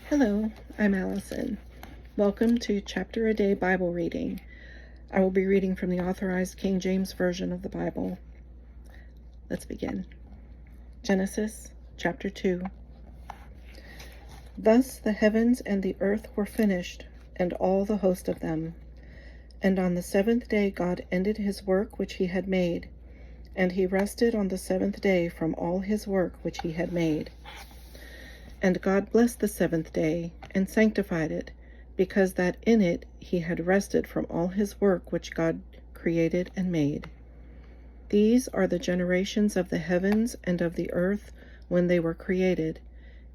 Hello, I'm Allison. Welcome to Chapter a Day Bible Reading. I will be reading from the Authorized King James Version of the Bible. Let's begin. Genesis chapter 2. Thus the heavens and the earth were finished, and all the host of them. And on the seventh day God ended his work which he had made, and he rested on the seventh day from all his work which he had made. And God blessed the seventh day, and sanctified it, because that in it he had rested from all his work which God created and made. These are the generations of the heavens and of the earth when they were created,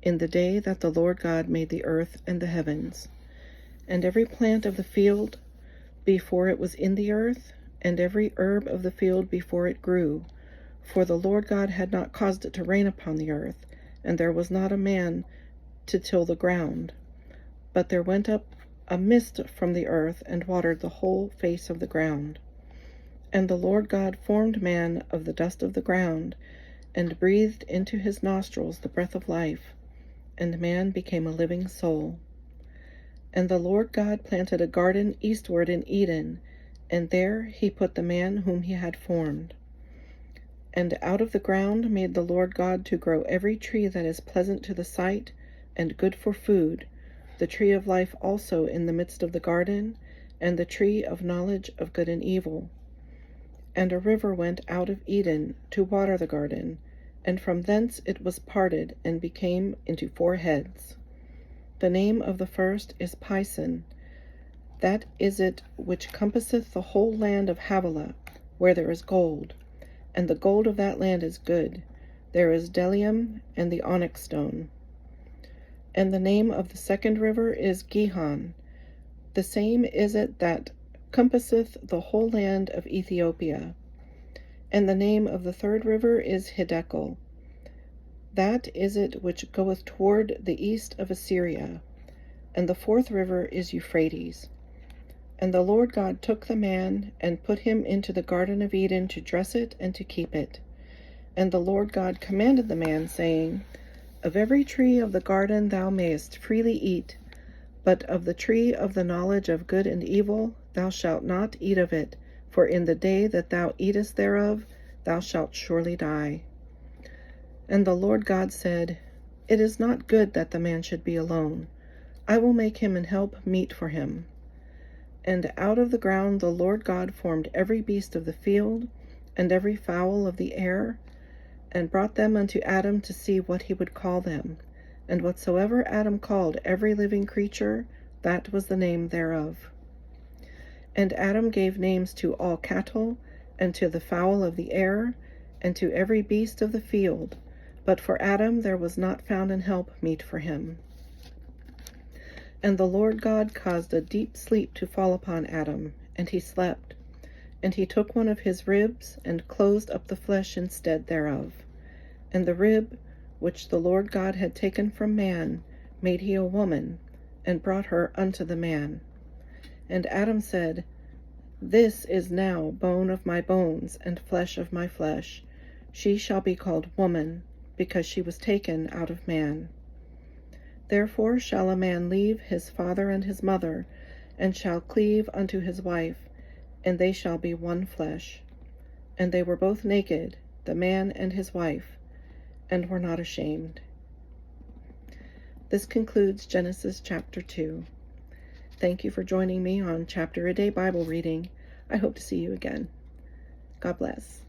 in the day that the Lord God made the earth and the heavens. And every plant of the field before it was in the earth, and every herb of the field before it grew. For the Lord God had not caused it to rain upon the earth, and there was not a man to till the ground. But there went up a mist from the earth, and watered the whole face of the ground. And the Lord God formed man of the dust of the ground, and breathed into his nostrils the breath of life, and man became a living soul. And the Lord God planted a garden eastward in Eden, and there he put the man whom he had formed. And out of the ground made the Lord God to grow every tree that is pleasant to the sight, and good for food, the tree of life also in the midst of the garden, and the tree of knowledge of good and evil. And a river went out of Eden to water the garden, and from thence it was parted, and became into 4 heads. The name of the first is Pison. That is it which compasseth the whole land of Havilah, where there is gold. And the gold of that land is good. There is bdellium and the onyx stone. And the name of the second river is Gihon. The same is it that compasseth the whole land of Ethiopia. And the name of the third river is Hiddekel. That is it which goeth toward the east of Assyria. And the fourth river is Euphrates. And the Lord God took the man, and put him into the garden of Eden to dress it and to keep it. And the Lord God commanded the man, saying, Of every tree of the garden thou mayest freely eat, but of the tree of the knowledge of good and evil thou shalt not eat of it, for in the day that thou eatest thereof thou shalt surely die. And the Lord God said, It is not good that the man should be alone. I will make him an help meet for him. And out of the ground the Lord God formed every beast of the field, and every fowl of the air, and brought them unto Adam to see what he would call them. And whatsoever Adam called every living creature, that was the name thereof. And Adam gave names to all cattle, and to the fowl of the air, and to every beast of the field. But for Adam there was not found an help meet for him. And the Lord God caused a deep sleep to fall upon Adam, and he slept. And he took one of his ribs, and closed up the flesh instead thereof. And the rib, which the Lord God had taken from man, made he a woman, and brought her unto the man. And Adam said, This is now bone of my bones, and flesh of my flesh. She shall be called woman, because she was taken out of man. Therefore shall a man leave his father and his mother, and shall cleave unto his wife, and they shall be one flesh. And they were both naked, the man and his wife, and were not ashamed. This concludes Genesis chapter 2. Thank you for joining me on Chapter a Day Bible Reading. I hope to see you again. God bless.